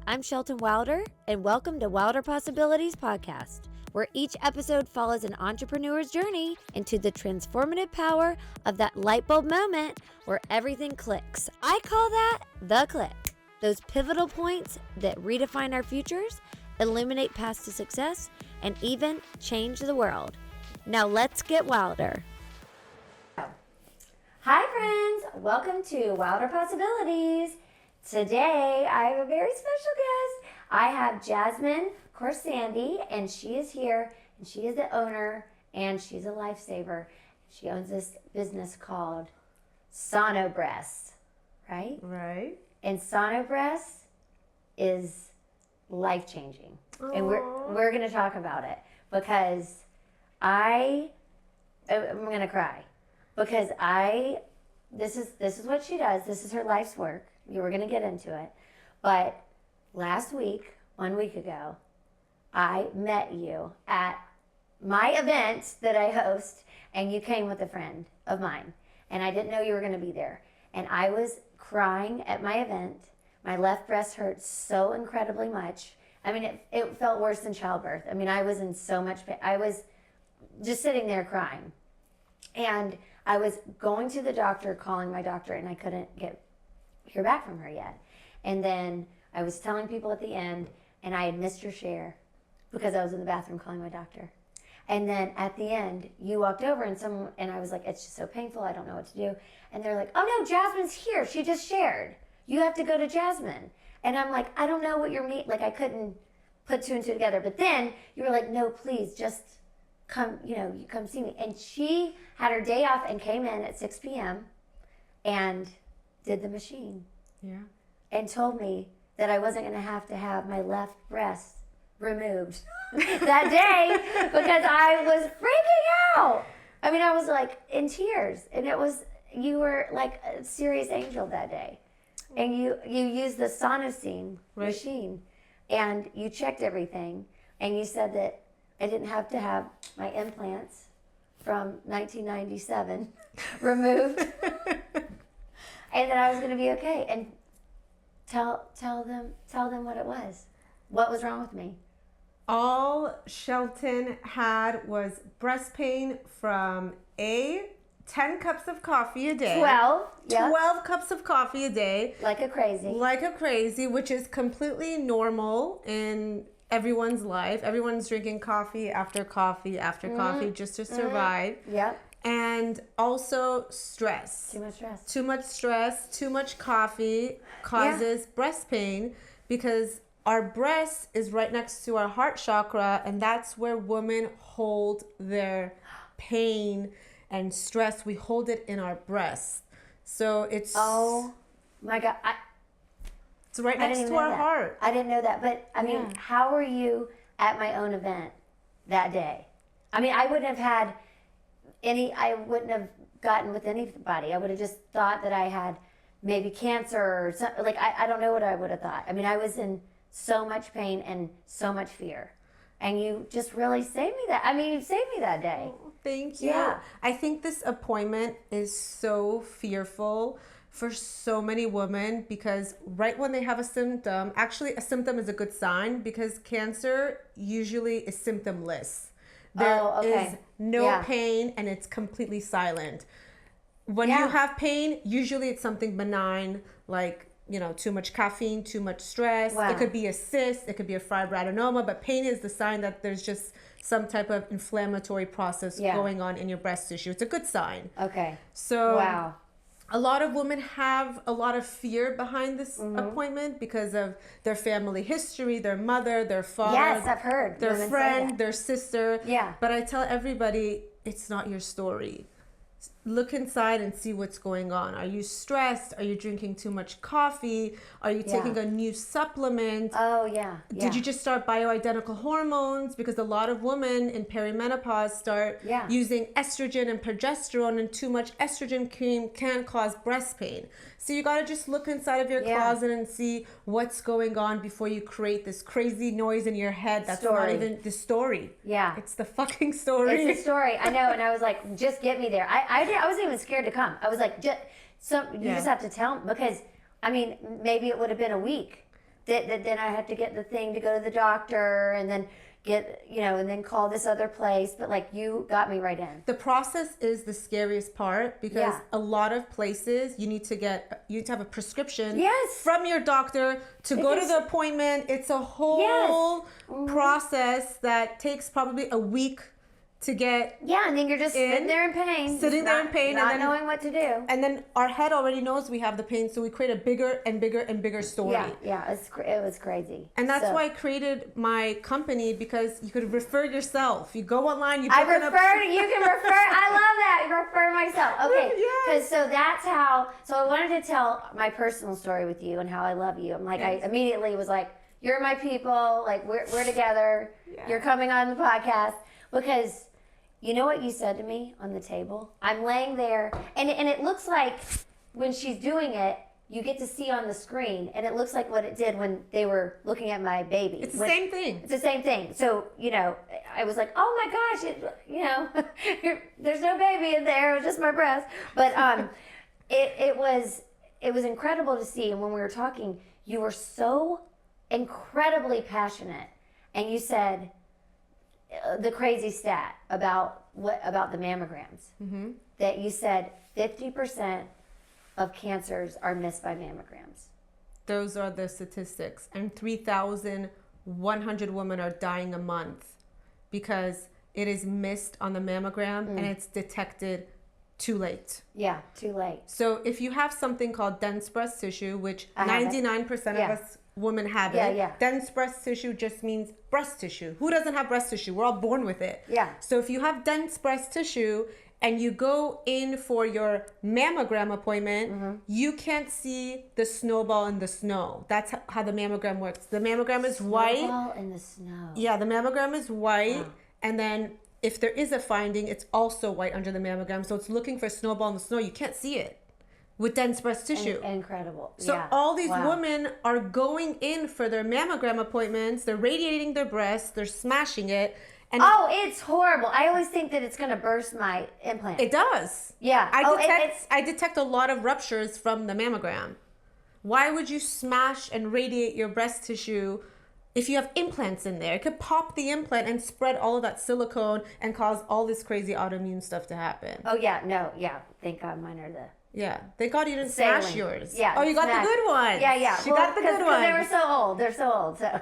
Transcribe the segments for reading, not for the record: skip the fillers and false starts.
I'm Shelton Wilder, and welcome to Wilder Possibilities Podcast, where each episode follows an entrepreneur's journey into the transformative power of that light bulb moment where everything clicks. I call that the click. Those pivotal points that redefine our futures, illuminate paths to success, and even change the world. Now let's get wilder. Hi friends, welcome to Wilder Possibilities. Today I have a very special guest. I have Jasmine Khorsandi, and she is here, and she is the owner, and she's a lifesaver. She owns this business called SonoBreasts, right? Right. And SonoBreasts is life-changing. And we're going to talk about it because I'm going to cry because this is what she does. This is her life's work. You were going to get into it. But last week, 1 week ago, I met you at my event that I host, and you came with a friend of mine. And I didn't know you were going to be there. And I was crying at my event. My left breast hurt so incredibly much. I mean, it felt worse than childbirth. I mean, I was in so much pain. I was just sitting there crying. And I was going to the doctor, calling my doctor, and I couldn't hear back from her yet. And then I was telling people at the end, and I had missed your share because I was in the bathroom calling my doctor. And then at the end, you walked over, and I was like, it's just so painful, I don't know what to do. And they're like, oh no, Jasmine's here, she just shared. You have to go to Jasmine. And I'm like, I don't know what you're like I couldn't put two and two together. But then you were like, no, please, just come, you come see me. And she had her day off and came in at 6 p.m. and did the machine. Yeah. And told me that I wasn't going to have my left breast removed that day because I was freaking out. I mean, I was like in tears, and you were like a serious angel that day. And you used the Sonosine machine, and you checked everything, and you said that I didn't have to have my implants from 1997 removed, and that I was going to be okay. And tell them what it was. What was wrong with me? All Shelton had was breast pain from 10 cups of coffee a day. 12. Yep. 12 cups of coffee a day. Like a crazy, which is completely normal in everyone's life. Everyone's drinking coffee after coffee after coffee just to survive. Yep. And also stress. Too much stress. Too much coffee causes breast pain because our breast is right next to our heart chakra, and that's where women hold their pain and stress. We hold it in our breast. So it's... Oh my God. It's right next to our heart. I didn't know that. But I mean, how were you at my own event that day? I mean, I wouldn't have gotten with anybody. I would have just thought that I had maybe cancer or something. Like, I don't know what I would have thought. I mean, I was in so much pain and so much fear. And you just really saved me that. I mean, you saved me that day. Oh, thank you. Yeah. I think this appointment is so fearful for so many women because right when they have a symptom, actually a symptom is a good sign because cancer usually is symptomless. There is no pain and it's completely silent. When you have pain, usually it's something benign like, too much caffeine, too much stress. Wow. It could be a cyst, it could be a fibroadenoma, but pain is the sign that there's just some type of inflammatory process going on in your breast tissue. It's a good sign. Okay. So a lot of women have a lot of fear behind this appointment because of their family history, their mother, their father. Yes, I've heard. Their friend, their sister. Yeah. But I tell everybody, it's not your story. Look inside and see what's going on. Are you stressed? Are you drinking too much coffee? Are you taking a new supplement? Oh, yeah. Did you just start bioidentical hormones? Because a lot of women in perimenopause start using estrogen and progesterone, and too much estrogen cream can cause breast pain. So you got to just look inside of your closet and see what's going on before you create this crazy noise in your head that's not even the story. Yeah. It's the fucking story. It's the story. I know. And I was like, just get me there. I wasn't even scared to come. I was like, you just have to tell me, because, I mean, maybe it would have been a week. then I had to get the thing to go to the doctor, and then and then call this other place. But like, you got me right in. The process is the scariest part because a lot of places you need to have a prescription from your doctor to go to the appointment. It's a whole process that takes probably a week to get and then you're just sitting there in pain, not and then, knowing what to do. And then our head already knows we have the pain, so we create a bigger and bigger and bigger story. It was crazy. And that's why I created my company, because you could refer yourself. You go online, you you can refer. I love that. Refer myself. Okay. Because so that's how. So I wanted to tell my personal story with you and how I love you. I'm like, I immediately was like, you're my people. Like, we're together. Yeah. You're coming on the podcast. Because you know what you said to me on the table? I'm laying there, and it looks like when she's doing it, you get to see on the screen, and it looks like what it did when they were looking at my baby. It's the same thing. It's the same thing. So, I was like, oh my gosh, there's no baby in there. It was just my breast. But it was incredible to see. And when we were talking, you were so incredibly passionate, and you said the crazy stat about the mammograms, that you said 50% of cancers are missed by mammograms. Those are the statistics. And 3,100 women are dying a month because it is missed on the mammogram and it's detected too late. Yeah, too late. So if you have something called dense breast tissue, which 99% of us women have it. Dense breast tissue just means breast tissue. Who doesn't have breast tissue? We're all born with it. Yeah. So if you have dense breast tissue and you go in for your mammogram appointment, you can't see the snowball in the snow. That's how the mammogram works. The mammogram is white. Snowball in the snow. Yeah, the mammogram is white. And then if there is a finding, it's also white under the mammogram. So it's looking for a snowball in the snow. You can't see it with dense breast tissue. Incredible. So all these women are going in for their mammogram appointments. They're radiating their breasts. They're smashing it. And it's horrible. I always think that it's going to burst my implant. It does. Yeah. I detect a lot of ruptures from the mammogram. Why would you smash and radiate your breast tissue if you have implants in there? It could pop the implant and spread all of that silicone and cause all this crazy autoimmune stuff to happen. Oh, yeah. No, yeah. Thank God mine are the... Yeah. Thank God you didn't smash yours. Yeah. Oh, you got the good one. Yeah. She got the good one. They were so old. They're so old. So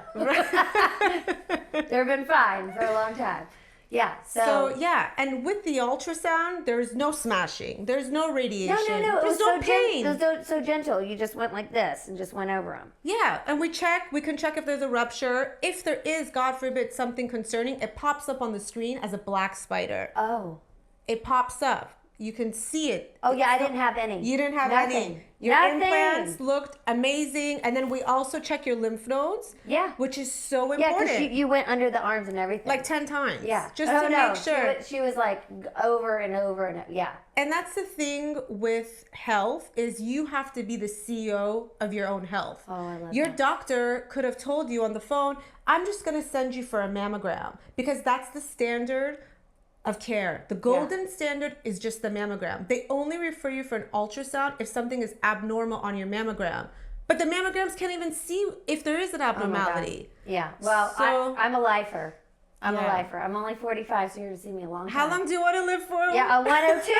they've been fine for a long time. Yeah. So yeah. And with the ultrasound, there's no smashing. There's no radiation. No. There's no pain. It was so gentle. You just went like this and just went over them. Yeah. And we can check if there's a rupture. If there is, God forbid, something concerning, it pops up on the screen as a black spider. Oh. It pops up. You can see it. Oh, yeah, I didn't have any. You didn't have any. Your implants looked amazing. And then we also check your lymph nodes. Yeah. Which is so important. Yeah, because you went under the arms and everything. Like 10 times. Yeah. Just to make sure. She was like over and over and yeah. And that's the thing with health is you have to be the CEO of your own health. Oh, I love Your that. doctor could have told you on the phone, I'm just going to send you for a mammogram because that's the standard of care. The golden standard is just the mammogram. They only refer you for an ultrasound if something is abnormal on your mammogram. But the mammograms can't even see if there is an abnormality. Yeah. Well, I'm a lifer. I'm a lifer. I'm only 45, so you're going to see me a long time. How long do you want to live for? Yeah, 102.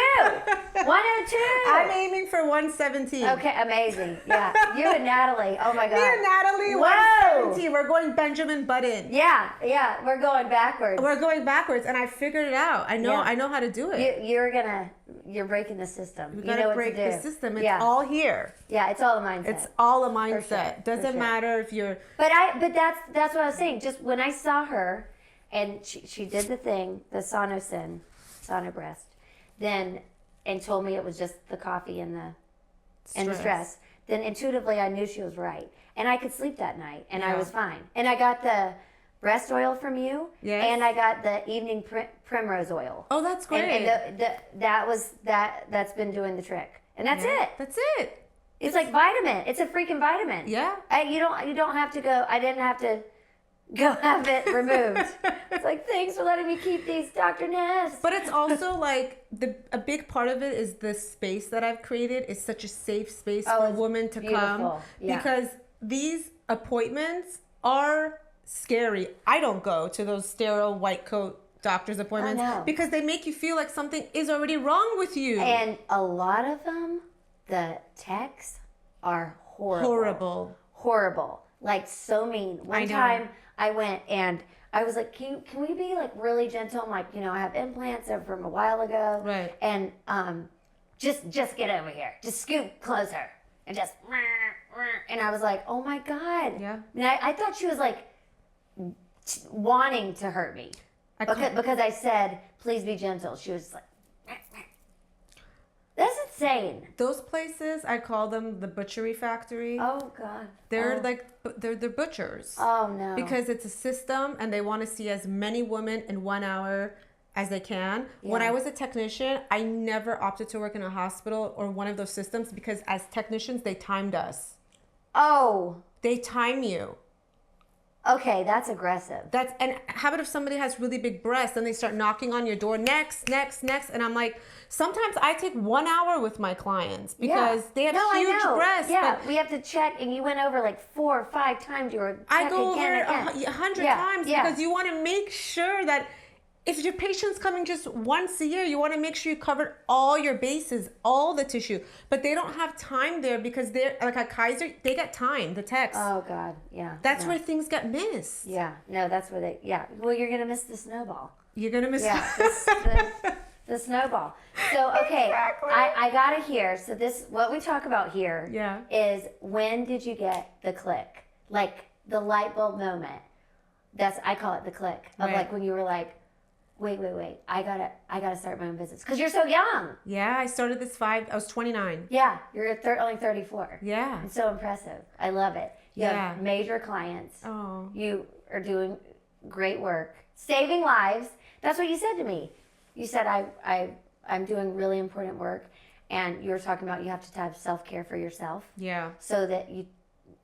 102. I'm aiming for 117. Okay, amazing. Yeah. You and Natalie. Oh, my God. Me and Natalie, 117. We're going Benjamin Button. Yeah. We're going backwards. And I figured it out. I know how to do it. You're breaking the system. You gotta break the system. It's all here. Yeah, it's all a mindset. It's all a mindset. Doesn't matter if you're... But that's what I was saying. Just when I saw her, and she did the thing, the SonoBreast, then, and told me it was just the coffee and the stress. Then intuitively I knew she was right. And I could sleep that night, and I was fine. And I got the breast oil from you, and I got the evening primrose oil. Oh, that's great. And that's been doing the trick. And that's it. That's it. It's like vitamin. It's a freaking vitamin. Yeah. You don't have to go. I didn't have to go have it removed. It's like, thanks for letting me keep these, Dr. Ness. But it's also like a big part of it is the space that I've created is such a safe space for women to come. Yeah. Because these appointments are scary. I don't go to those sterile white coat doctor's appointments because they make you feel like something is already wrong with you. And a lot of them, the techs are horrible. Horrible. Like so mean. One time I went and I was like, can we be like really gentle? I'm like, I have implants from a while ago. Right. And just get over here. Just scoot closer. And just, and I was like, oh my God. Yeah. And I thought she was like wanting to hurt me. Because I said, please be gentle. She was like, that's insane. Those places, I call them the butchery factory. Oh God. They're they're butchers. Oh no. Because it's a system and they want to see as many women in 1 hour as they can. Yeah. When I was a technician, I never opted to work in a hospital or one of those systems because as technicians, they timed us. Oh. They time you. Okay, that's aggressive. And how about if somebody has really big breasts and they start knocking on your door, next, and I'm like, sometimes I take 1 hour with my clients because they have huge breasts. Yeah, we have to check, and you went over like 4 or 5 times. I go over 100 times because you want to make sure that if your patient's coming just once a year, you want to make sure you covered all your bases, all the tissue. But they don't have time there because they're like at Kaiser, they get time, the techs. Oh God, yeah. That's where things get missed. Yeah, no, that's where well, you're going to miss the snowball. You're going to miss the snowball. So, okay, exactly. I got to hear. So what we talk about here is when did you get the click? Like the light bulb moment. I call it the click of like when you were like, wait, I gotta start my own business. Because you're so young. Yeah, I started I was 29. Yeah, you're only 34. Yeah. It's so impressive. I love it. You have major clients. Oh. You are doing great work. Saving lives. That's what you said to me. You said, I'm doing really important work. And you were talking about you have to have self-care for yourself. Yeah. So that you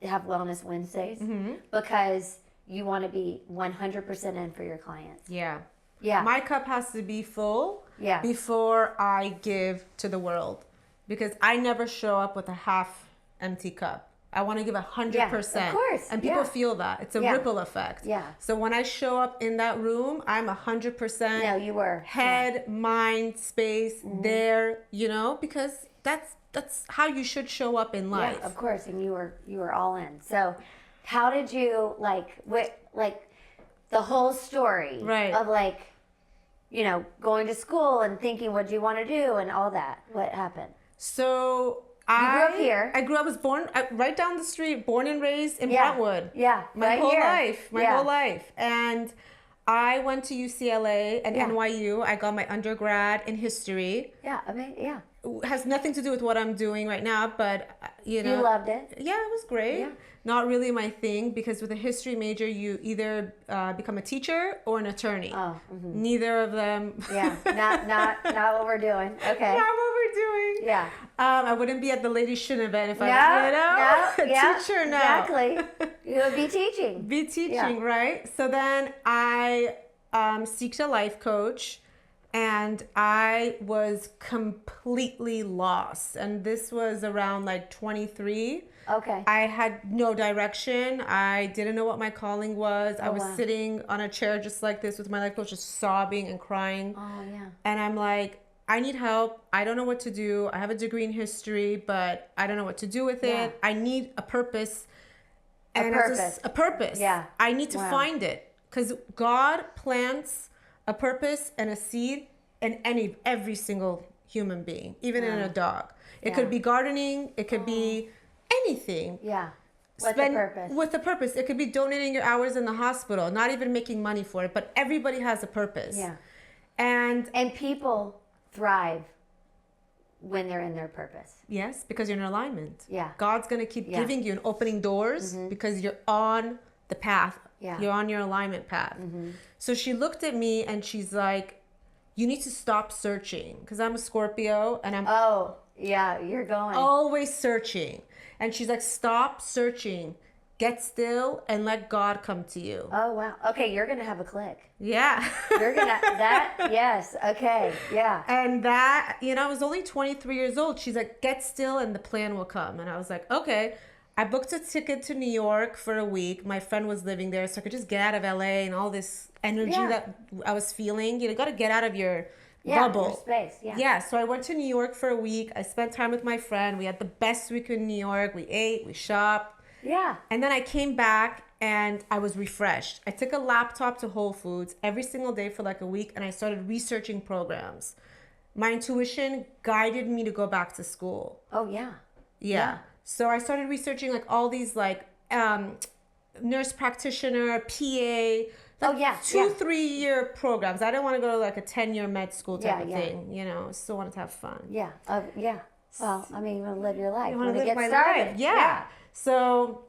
have Wellness Wednesdays. Mm-hmm. Because you want to be 100% in for your clients. Yeah. Yeah. My cup has to be full before I give to the world because I never show up with a half empty cup. I want to give 100%. Yeah, of course. And people feel that. It's a ripple effect. Yeah. So when I show up in that room, I'm 100%. No, you were. Head, mind, space, there, because that's how you should show up in life. Yeah, of course. And you were all in. So how did you the whole story of going to school and thinking, what do you want to do and all that? What happened? So you grew up here. I was born right down the street, born and raised in Brentwood. Yeah, my whole life. And I went to UCLA and NYU. I got my undergrad in history. Yeah, I mean, It has nothing to do with what I'm doing right now, but you loved it. Yeah, it was great. Yeah. Not really my thing because with a history major, you either become a teacher or an attorney. Oh, mm-hmm. Neither of them. Yeah, not what we're doing. Okay. Not what we're doing. Yeah. I wouldn't be at the Ladies Shin event if I was, teacher now. Exactly. You would be teaching. Right? So then I seeked a life coach. And I was completely lost. And this was around 23. Okay. I had no direction. I didn't know what my calling was. I was sitting on a chair just like this with my life coach, just sobbing and crying. Oh, yeah. And I'm like, I need help. I don't know what to do. I have a degree in history, but I don't know what to do with it. I need a purpose. A purpose. Yeah. I need to find it. Because God plants a purpose and a seed in every single human being, even in a dog. It could be gardening. It could be anything. Yeah. With a purpose. It could be donating your hours in the hospital, not even making money for it, but everybody has a purpose. Yeah. And people thrive when they're in their purpose. Yes, because you're in alignment. Yeah. God's going to keep giving you and opening doors because you're on the path. Yeah. You're on your alignment path. Mm-hmm. So she looked at me and she's like, you need to stop searching because I'm a Scorpio and I'm you're going always searching. And she's like, stop searching, get still and let God come to you. Oh, wow. Okay. You're going to have a click. Yeah. You're going to, yes. Okay. Yeah. And I was only 23 years old. She's like, get still and the plan will come. And I was like, okay. I booked a ticket to New York for a week. My friend was living there, so I could just get out of LA and all this energy that I was feeling. You got to get out of your bubble. Your space. Yeah, so I went to New York for a week. I spent time with my friend. We had the best week in New York. We ate, we shopped. Yeah. And then I came back and I was refreshed. I took a laptop to Whole Foods every single day for like a week, and I started researching programs. My intuition guided me to go back to school. Oh, yeah. Yeah. So I started researching like all these like nurse practitioner, PA, like 2-3 year programs. I didn't want to go to like a 10-year med school type of thing, you know. Still wanted to have fun. Yeah. Well, I mean, you want to live your life. I want to live get my started. life. Yeah. So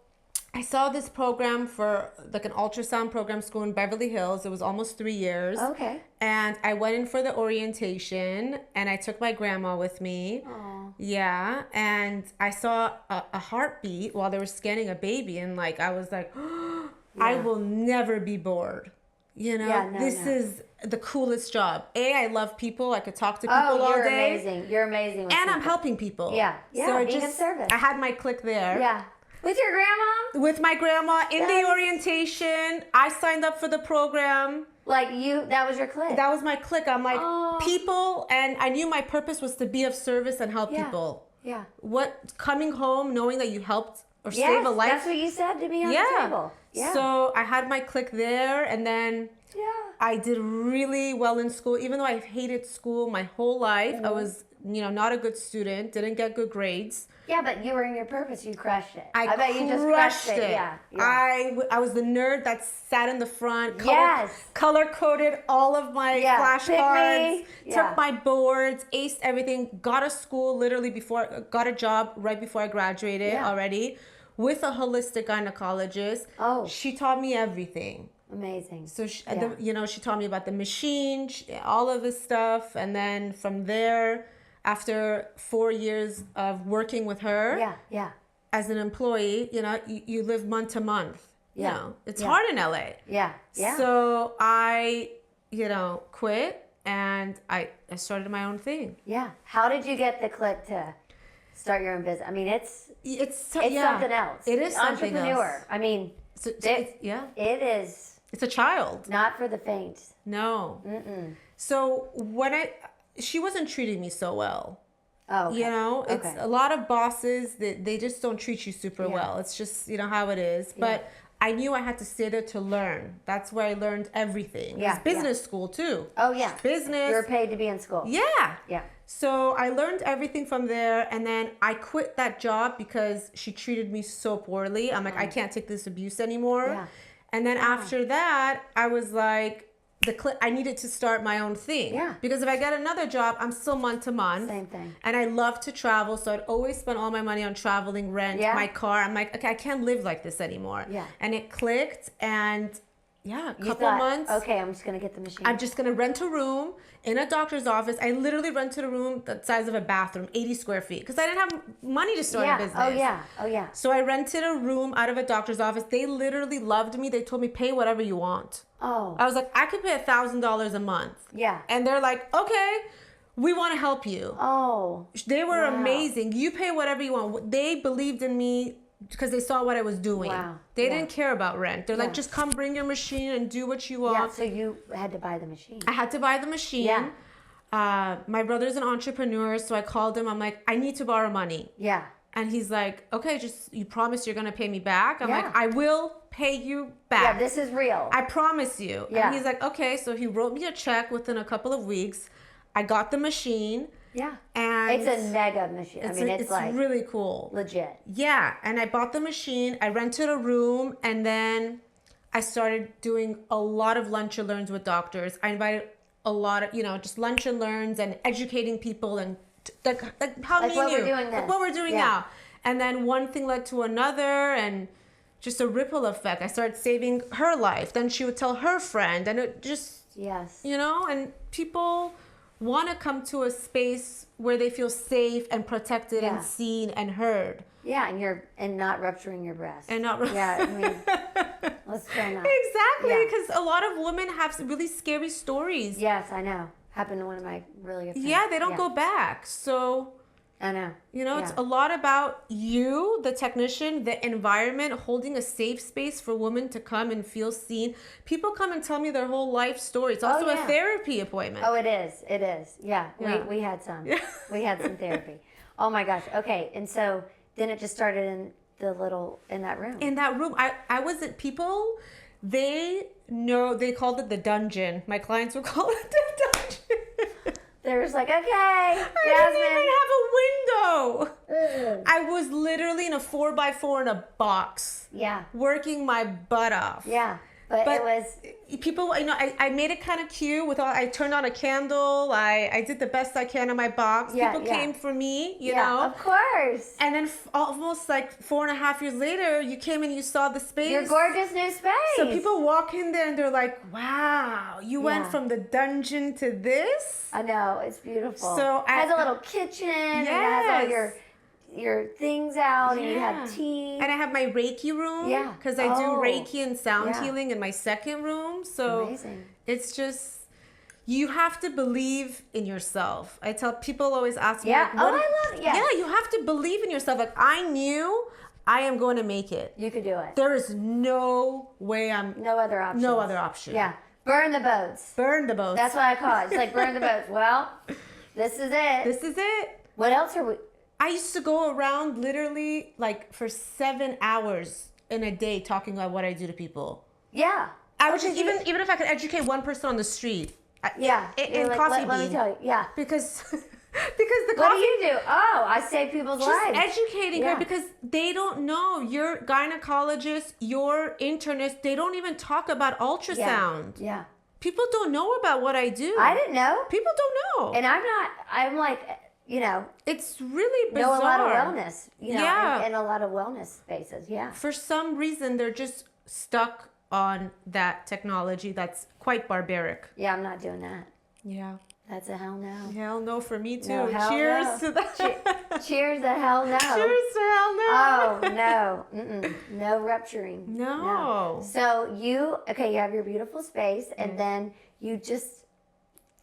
I saw this program for like an ultrasound program school in Beverly Hills. It was almost 3 years. Okay. And I went in for the orientation, and I took my grandma with me. Aww. Yeah. And I saw a heartbeat while they were scanning a baby, and like I was like, I will never be bored. You know, this is the coolest job. I love people. I could talk to people all day. Amazing. You're amazing. And I'm helping people. Yeah. So being of service. I had my click there. Yeah. With your grandma? With my grandma in the orientation. I signed up for the program. Like that was your click. That was my click. I'm like, people, and I knew my purpose was to be of service and help people. Yeah. Coming home, knowing that you helped or save a life. That's what you said to me on the table. Yeah. So I had my click there, and then I did really well in school. Even though I hated school my whole life, I was, not a good student, didn't get good grades. Yeah, but you were in your purpose. You crushed it. I bet you just crushed it. Yeah. I was the nerd that sat in the front, color-coded all of my flashcards, took my boards, aced everything, got a school got a job right before I graduated already with a holistic gynecologist. Oh. She taught me everything. Amazing. So, she taught me about the machine, all of this stuff. And then from there, after 4 years of working with her as an employee, you live month to month. It's hard in LA. Yeah. So I, quit, and I started my own thing. Yeah. How did you get the click to start your own business? I mean, it's something else. It is something entrepreneur. else. I mean, it is. It's a child. Not for the faint. No. Mm-mm. So she wasn't treating me so well. Oh, okay. It's a lot of bosses that they just don't treat you super well. It's just, how it is. But I knew I had to stay there to learn. That's where I learned everything. Yeah. It's business school too. Oh, yeah. Business. You were paid to be in school. Yeah. Yeah. So I learned everything from there, and then I quit that job because she treated me so poorly. I'm like, I can't take this abuse anymore. Yeah. And then after that, I was like, I needed to start my own thing. Yeah. Because if I get another job, I'm still month to month. Same thing. And I love to travel, so I'd always spend all my money on traveling, rent, my car. I'm like, okay, I can't live like this anymore. Yeah. And it clicked, and a couple months. Okay, I'm just going to get the machine. I'm just going to rent a room in a doctor's office. I literally rented a room the size of a bathroom, 80 square feet, because I didn't have money to start a business. Oh, yeah. So I rented a room out of a doctor's office. They literally loved me. They told me, pay whatever you want. Oh. I was like, I could pay $1,000 a month. Yeah. And they're like, okay, we want to help you. Oh. They were amazing. You pay whatever you want. They believed in me because they saw what I was doing. Wow. They didn't care about rent. They're like, just come bring your machine and do what you want. Yeah, so you had to buy the machine. I had to buy the machine. Yeah. My brother's an entrepreneur, so I called him. I'm like, I need to borrow money. Yeah. And he's like, okay, you promise you're going to pay me back? I'm like, I will pay you back. Yeah, this is real. I promise you. Yeah. And he's like, okay. So he wrote me a check within a couple of weeks. I got the machine. Yeah. And it's a mega machine. It's like really cool. Legit. Yeah. And I bought the machine. I rented a room. And then I started doing a lot of lunch and learns with doctors. I invited a lot of, just lunch and learns and educating people and how like what we're doing what we're doing now. And then one thing led to another, and just a ripple effect. I started saving her life. Then she would tell her friend, and it just, and people want to come to a space where they feel safe and protected and seen and heard. Yeah, and not rupturing your breast. And not let's try not. Exactly, because a lot of women have really scary stories. Yes, I know. Happened to one of my really good friends. Yeah, they don't go back. So I know. You know, Yeah. it's a lot about you, the technician, the environment, holding a safe space for women to come and feel seen. People come and tell me their whole life story. It's also a therapy appointment. Oh, it is. It is. Yeah. Yeah. We had some. We had some therapy. Oh my gosh. Okay. And so then it just started in that room. In that room, I wasn't, people, they called it the dungeon. My clients would call it the dungeon. They're just like, okay, I didn't even have a window. I was literally in a 4x4 in a box. Yeah. Working my butt off. Yeah. But it was... People, you know, I made it kind of cute I turned on a candle. I did the best I can in my box. Yeah, people came for me, you yeah, know. of course. And then almost like 4.5 years later, you came and you saw the space. Your gorgeous new space. So people walk in there and they're like, wow, you went from the dungeon to this? I know, it's beautiful. So it has a little kitchen and it has all your things out and you have tea. And I have my Reiki room. Yeah. Because I do Reiki and sound healing in my second room. So amazing. It's just, you have to believe in yourself. I tell people always ask me, yeah. like, I love it. Yeah. Yeah, you have to believe in yourself. Like, I knew I am going to make it. You could do it. There is no way No other option. No other option. Yeah. Burn the boats. Burn the boats. That's what I call it. It's like burn the boats. Well, this is it. This is it. What else are we... I used to go around literally like for 7 hours in a day talking about what I do to people. Yeah. I would just, even if I could educate one person on the street. In like, Coffee let me tell you. Yeah. Because the coffee... What do you do? Oh, I save people's lives. Just educating her because they don't know. Your gynecologist, your internist, they don't even talk about ultrasound. Yeah. People don't know about what I do. I didn't know. People don't know. And I'm like, you know, it's really bizarre. Know a lot of wellness, you know, yeah. in a lot of wellness spaces, yeah. For some reason, they're just stuck on that technology that's quite barbaric. Yeah, I'm not doing that. Yeah. That's a hell no. Hell no for me too. No, hell Cheers no. to that. Cheers to hell no. Cheers to hell no. Oh, no. Mm-mm. No rupturing. No. So you have your beautiful space and then you just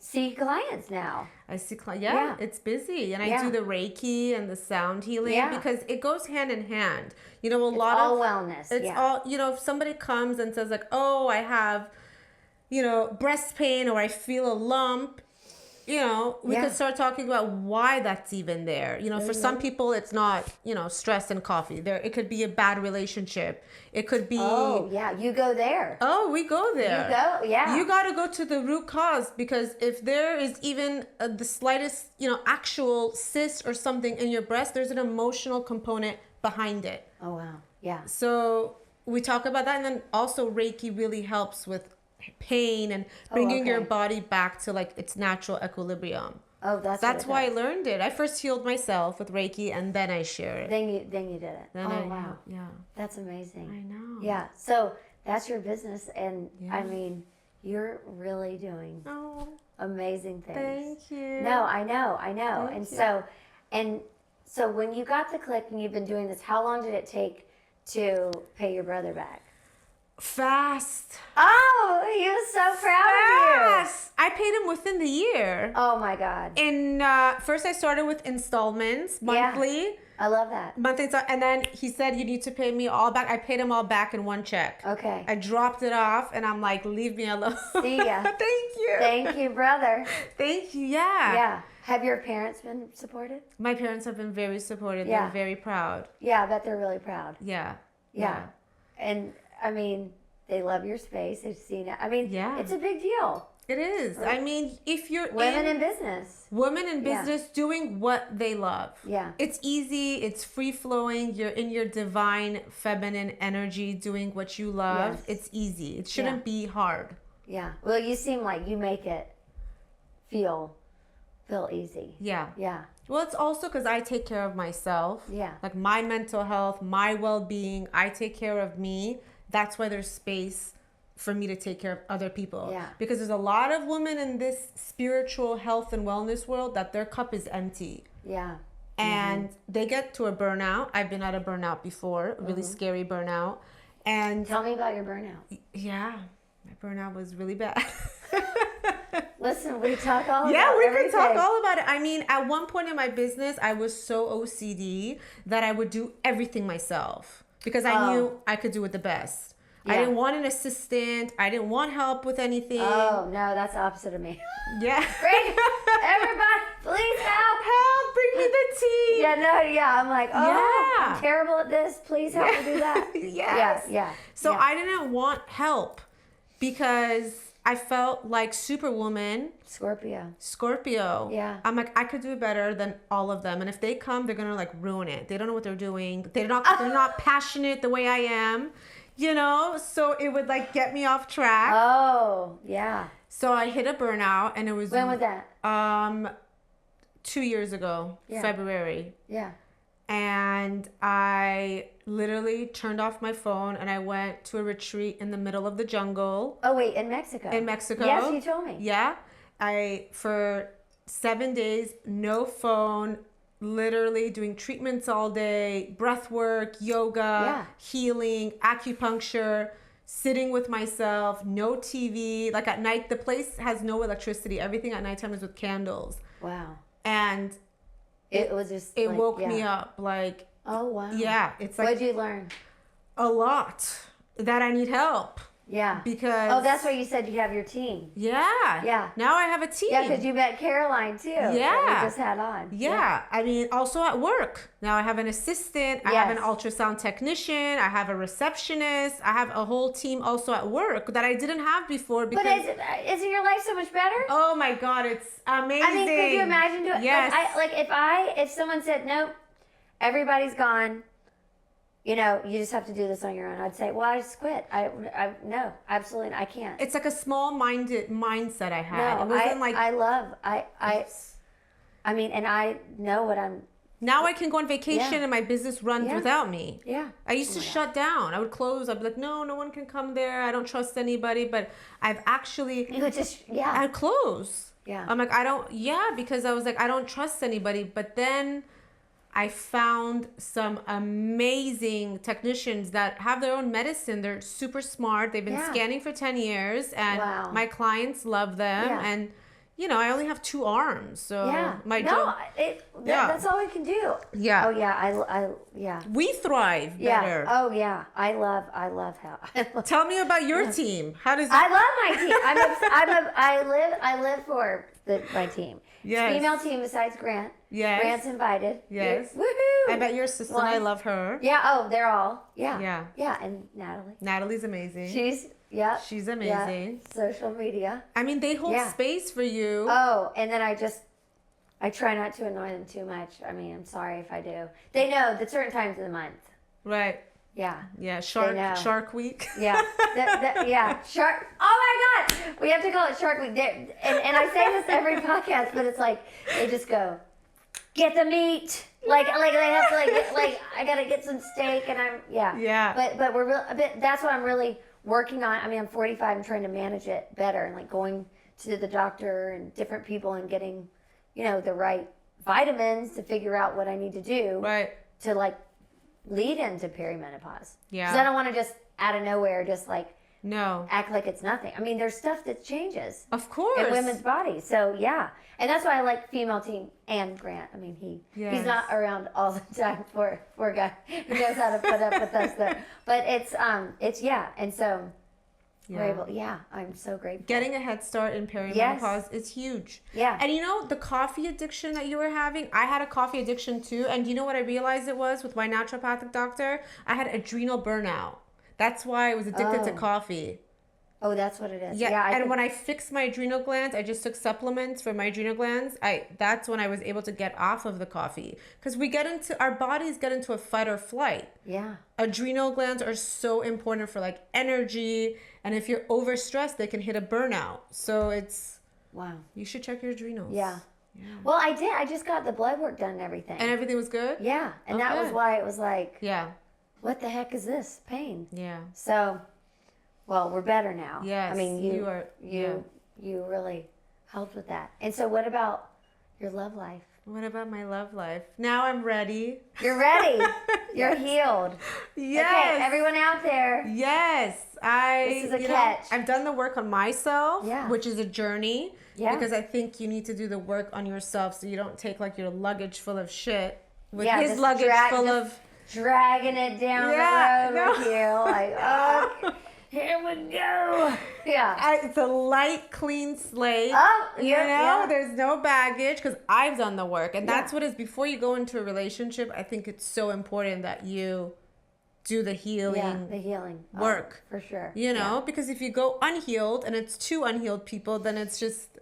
see clients now. I see clients. Yeah, it's busy. And I do the Reiki and the sound healing because it goes hand in hand. You know, It's all wellness. It's all, you know, if somebody comes and says like, oh, I have, you know, breast pain or I feel a lump, you know, we could start talking about why that's even there. You know, for some people, it's not, you know, stress and coffee. It could be a bad relationship. It could be. Oh, yeah. You go there. Oh, we go there. You go, yeah. You got to go to the root cause because if there is even the slightest, you know, actual cyst or something in your breast, there's an emotional component behind it. Oh, wow. Yeah. So we talk about that. And then also Reiki really helps with pain and bringing your body back to like its natural equilibrium. Oh, that's why I learned it. I first healed myself with Reiki and then I share it. Then you did it. Wow. Yeah. That's amazing. I know. Yeah. So that's your business and I mean, you're really doing amazing things. Thank you. No, I know. And so when you got the click and you've been doing this, how long did it take to pay your brother back? Fast. Oh, he was so proud of you. I paid him within the year. Oh my God. And first I started with installments monthly. Yeah, I love that. Monthly, and then he said you need to pay me all back. I paid him all back in one check. Okay. I dropped it off and I'm like, leave me alone. See ya. Thank you. Thank you, brother. Thank you. Yeah. Yeah. Have your parents been supportive? My parents have been very supportive. Yeah. They're very proud. Yeah, I bet they're really proud. Yeah. Yeah. And I mean, they love your space. They've seen it. I mean, it's a big deal. It is. I mean, if you're women in business. Women in business doing what they love. Yeah. It's easy. It's free flowing. You're in your divine feminine energy doing what you love. Yes. It's easy. It shouldn't be hard. Yeah. Well, you seem like you make it feel easy. Yeah. Yeah. Well, it's also because I take care of myself. Yeah. Like my mental health, my well-being, I take care of me. That's why there's space for me to take care of other people. Yeah. Because there's a lot of women in this spiritual health and wellness world that their cup is empty. Yeah. And they get to a burnout. I've been at a burnout before, a really scary burnout. And tell me about your burnout. yeah, my burnout was really bad. Listen, we talk all about Yeah, we everything. could talk all about it. I mean, at one point in my business, I was so OCD that I would do everything myself because I knew I could do it the best. Yeah. I didn't want an assistant. I didn't want help with anything. Oh, no, that's the opposite of me. Yeah. Bring, everybody, please help. Help, bring me the tea. I'm like, Yeah. I'm terrible at this. Please help me do that. Yes. Yeah. So I didn't want help because I felt like Superwoman. Scorpio. Yeah. I'm like, I could do it better than all of them. And if they come, they're going to like ruin it. They don't know what they're doing. They're not passionate the way I am, you know? So it would like get me off track. Oh, yeah. So I hit a burnout and it was... When was that? 2 years ago, February. Yeah. And I literally turned off my phone and I went to a retreat in the middle of the jungle. Oh, wait, in Mexico? In Mexico. Yes, you told me. Yeah. For 7 days, no phone, literally doing treatments all day, breath work, yoga, healing, acupuncture, sitting with myself, no TV. Like at night, the place has no electricity. Everything at nighttime is with candles. Wow. And it was just it woke me up like, oh wow. Yeah, it's like what'd you learn? A lot that I need help. Yeah. Because that's why you said you have your team. Yeah. Yeah. Now I have a team. Yeah, because you met Caroline too. Yeah. That we just had on. Yeah. I mean, also at work. Now I have an assistant. I have an ultrasound technician. I have a receptionist. I have a whole team also at work that I didn't have before. Because but isn't your life so much better? Oh my God, it's amazing. I mean, could you imagine doing? Yes. If someone said nope, everybody's gone. You know, you just have to do this on your own. I'd say, well, I just quit. No, absolutely, I can't. It's like a small-minded mindset I had. No, it wasn't like I mean, and I know what I'm. Now I can go on vacation and my business runs without me. Yeah. I used to shut down. I would close. I'd be like, no one can come there. I don't trust anybody. But I've actually. You would just I'd close. Yeah. I'm like, because I was like, I don't trust anybody. But then I found some amazing technicians that have their own medicine. They're super smart. They've been scanning for 10 years and my clients love them. Yeah. And, you know, I only have 2 arms. So my that's all we can do. Yeah. Oh yeah. We thrive better. Oh yeah. I love how. Tell me about your team. How does I love my team. I live for my team. Yes. Female team besides Grant. Yes. Grant's invited. Yes. Woohoo! I bet your sister and I love her. Yeah. Oh, they're all. Yeah. Yeah. Yeah. And Natalie. Natalie's amazing. She's amazing. Yeah. Social media. I mean, they hold space for you. Oh, and then I try not to annoy them too much. I mean, I'm sorry if I do. They know the certain times of the month. Right. Yeah. Yeah. Shark Week. Yeah. Yeah. Shark. Oh my God. We have to call it Shark Week. And I say this every podcast, but it's like they just go, get the meat. Like they have to I gotta get some steak and Yeah. But we're that's what I'm really working on. I mean, I'm 45 and trying to manage it better and like going to the doctor and different people and getting, you know, the right vitamins to figure out what I need to do. Right. To like lead into perimenopause. Yeah. Because I don't want to just out of nowhere just like act like it's nothing. I mean, there's stuff that changes. Of course. In women's bodies. So yeah. And that's why I like female team and Grant. I mean, he's not around all the time. Poor guy. He knows how to put up with us there. But it's and so we're able, I'm so grateful. Getting a head start in perimenopause is huge. Yeah. And you know, the coffee addiction that you were having, I had a coffee addiction too. And you know what I realized it was with my naturopathic doctor? I had adrenal burnout. That's why I was addicted to coffee. Oh, that's what it is. Yeah, when I fixed my adrenal glands, I just took supplements for my adrenal glands. That's when I was able to get off of the coffee. Because our bodies get into a fight or flight. Yeah. Adrenal glands are so important for like energy. And if you're overstressed, they can hit a burnout. So you should check your adrenals. Yeah. Well, I did. I just got the blood work done and everything. And everything was good? Yeah. And that was why it was like, yeah. What the heck is this pain? Yeah. So, well, we're better now. Yes. I mean, you really helped with that. And so what about your love life? What about my love life? Now I'm ready. You're ready. You're healed. Yes. Okay, everyone out there. Yes. This is a catch. I've done the work on myself, Yeah. which is a journey. Yeah. Because I think you need to do the work on yourself so you don't take like your luggage full of shit with his just luggage full of dragging it down the road with you. Like, oh, here we go. Yeah. It's a light, clean slate. Oh, yeah. There's no baggage because I've done the work. And that's what it is. Before you go into a relationship, I think it's so important that you do the healing work. For sure. Because if you go unhealed and it's two unhealed people, then it's just...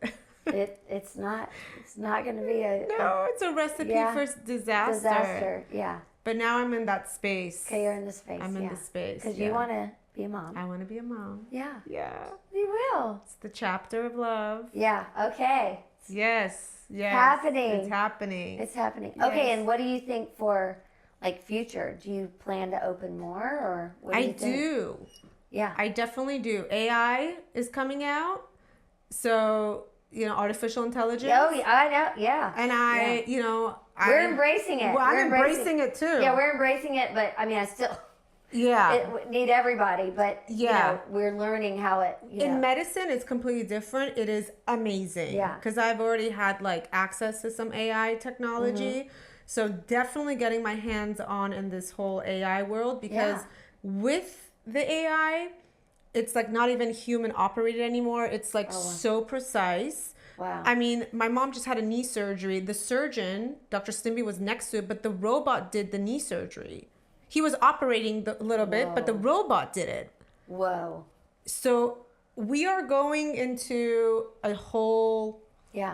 it's not going to be it's a recipe for disaster. Yeah. But now I'm in that space. Okay, you're in the space. I'm in the space. Because you want to be a mom. I want to be a mom. Yeah. Yeah. You will. It's the chapter of love. Yeah. Okay. Yes. It's happening. It's happening. It's happening. Yes. Okay, and what do you think for like future? Do you plan to open more or what do you think? do. Yeah. I definitely do. AI is coming out. So, artificial intelligence. Oh, yeah, I know. Yeah. And we're embracing it. Well, I'm embracing it too. Yeah, we're embracing it, but I mean, I still need everybody, but we're learning how it. In medicine, it's completely different. It is amazing. Yeah. Because I've already had like access to some AI technology, so definitely getting my hands on in this whole AI world because with the AI, it's like not even human operated anymore. It's like so precise. Wow. I mean, my mom just had a knee surgery. The surgeon, Dr. Stimby, was next to it, but the robot did the knee surgery. He was operating a little bit, but the robot did it. Whoa. So we are going into a whole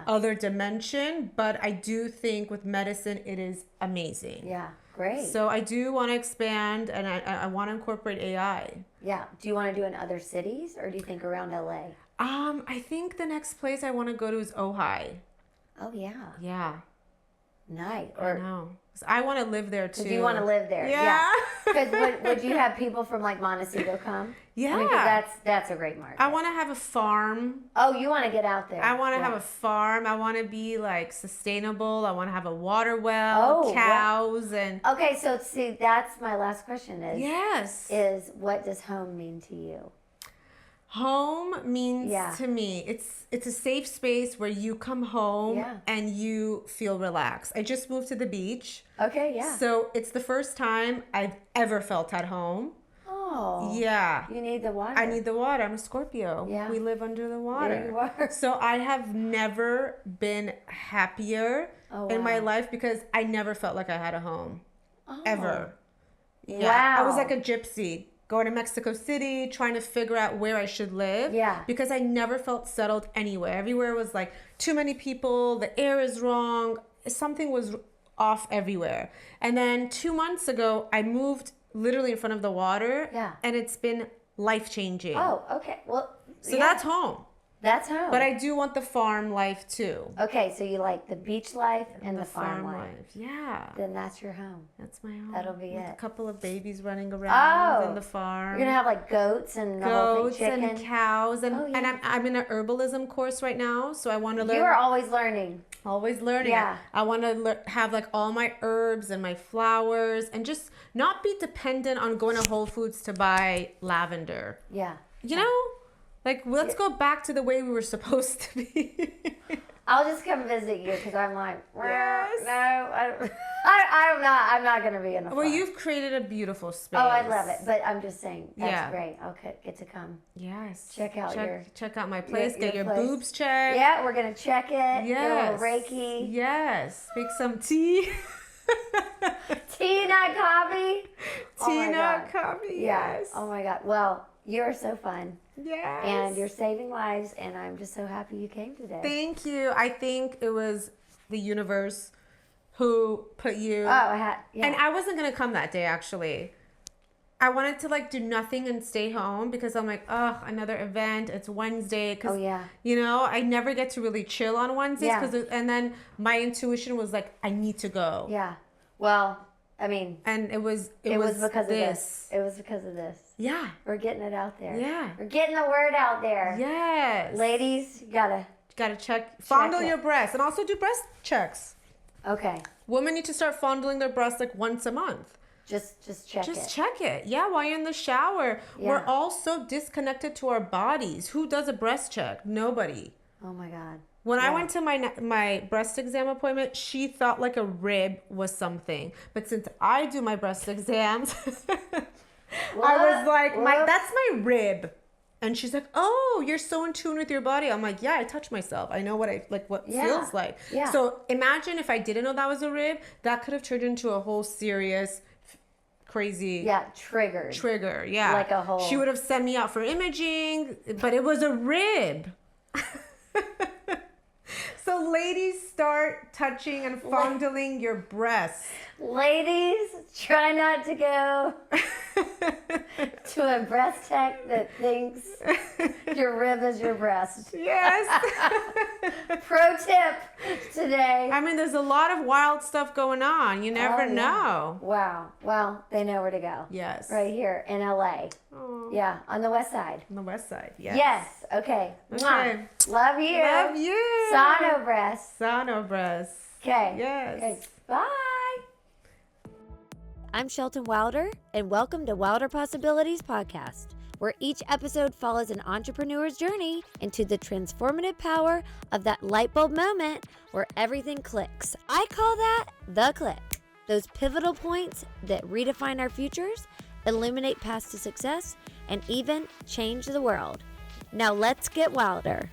other dimension, but I do think with medicine, it is amazing. Yeah, great. So I do want to expand and I want to incorporate AI. Yeah. Do you want to do it in other cities or do you think around LA? I think the next place I want to go to is Ojai. Oh, yeah. Yeah. Nice. I know. 'Cause I want to live there too. Because you want to live there. Yeah. Because would you have people from like Montecito come? Yeah. I mean, 'cause that's a great market. I want to have a farm. Oh, you want to get out there. I want to have a farm. I want to be like sustainable. I want to have a water well, cows, and. Okay, so see, that's my last question is what does home mean to you? Home means to me, it's a safe space where you come home and you feel relaxed. I just moved to the beach. Okay, yeah. So it's the first time I've ever felt at home. Oh. Yeah. You need the water. I need the water. I'm a Scorpio. Yeah. We live under the water. There you are. So I have never been happier in my life because I never felt like I had a home. Oh. Ever. Yeah. Wow. I was like a gypsy. Going to Mexico City, trying to figure out where I should live. Yeah. Because I never felt settled anywhere. Everywhere was like too many people, the air is wrong, something was off everywhere. And then 2 months ago, I moved literally in front of the water. Yeah. And it's been life-changing. Oh, okay. Well, so that's home. That's home. But I do want the farm life too. Okay, so you like the beach life and the farm life. Yeah. Then that's your home. That's my home. That'll be With it. a couple of babies running around in the farm. You're gonna have like goats and the whole thing, chicken and cows and I'm in an herbalism course right now, so I want to learn. You are always learning. Always learning. Yeah. I want to have like all my herbs and my flowers and just not be dependent on going to Whole Foods to buy lavender. Yeah. You know? Like, let's go back to the way we were supposed to be. I'll just come visit you because I'm like, Yes. no, I'm not going to be in the farm. Well, you've created a beautiful space. Oh, I love it. But I'm just saying, that's Yeah. great. I'll get to come. Yes. Check out my place. Get your place. boobs checked. Yeah, we're going to check it. Yes. Get a little Reiki. Yes. Make some tea. Tea, not coffee. Tea, not coffee. Yeah. Yes. Oh, my God. Well, you're so fun. Yes. And you're saving lives, and I'm just so happy you came today. Thank you. I think it was the universe who put you. Yeah. And I wasn't going to come that day, actually. I wanted to like do nothing and stay home because I'm like, oh, another event. It's Wednesday. Cause, you know, I never get to really chill on Wednesdays. And then my intuition was like, I need to go. Yeah. Well, I mean. And it was because of this. It was because of this. Yeah. We're getting it out there. Yeah. We're getting the word out there. Yes. Ladies, you gotta fondle your breasts and also do breast checks. Okay. Women need to start fondling their breasts like once a month. Just check it. Just check it. Yeah, while you're in the shower. Yeah. We're all so disconnected to our bodies. Who does a breast check? Nobody. Oh my God. When I went to my breast exam appointment, she thought like a rib was something. But since I do my breast exams, I was like, that's my rib. And she's like, oh, you're so in tune with your body. I'm like, yeah, I touch myself. I know what feels like. Yeah. So imagine if I didn't know that was a rib, that could have turned into a whole serious, crazy trigger. Yeah. Like a whole. She would have sent me out for imaging, but it was a rib. So ladies, start touching and fondling your breasts. Ladies, try not to go to a breast tech that thinks your rib is your breast. Yes. Pro tip today. I mean, there's a lot of wild stuff going on. You never know. Wow. Well, they know where to go. Yes. Right here in LA. Oh. Yeah, on the west side. On the west side, yes. Yes. Okay. Mwah. Love you. Love you. SonoBreasts. SonoBreasts. Okay. Yes. Okay. Bye. I'm Shelton Wilder, and welcome to Wilder Possibilities Podcast, where each episode follows an entrepreneur's journey into the transformative power of that light bulb moment where everything clicks. I call that the click. Those pivotal points that redefine our futures, illuminate paths to success, and even change the world. Now let's get wilder.